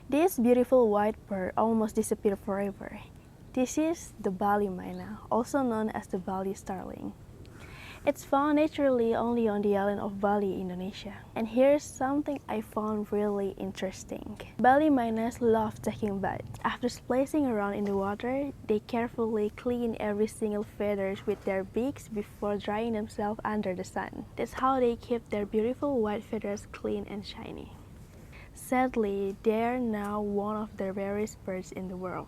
This beautiful white bird almost disappeared forever. This is the Bali myna, also known as the Bali starling. It's found naturally only on the island of Bali, Indonesia. And here's something I found really interesting. Bali mynas love taking baths. After splashing around in the water, they carefully clean every single feathers with their beaks before drying themselves under the sun. That's how they keep their beautiful white feathers clean and shiny. Sadly, they are now one of the rarest birds in the world.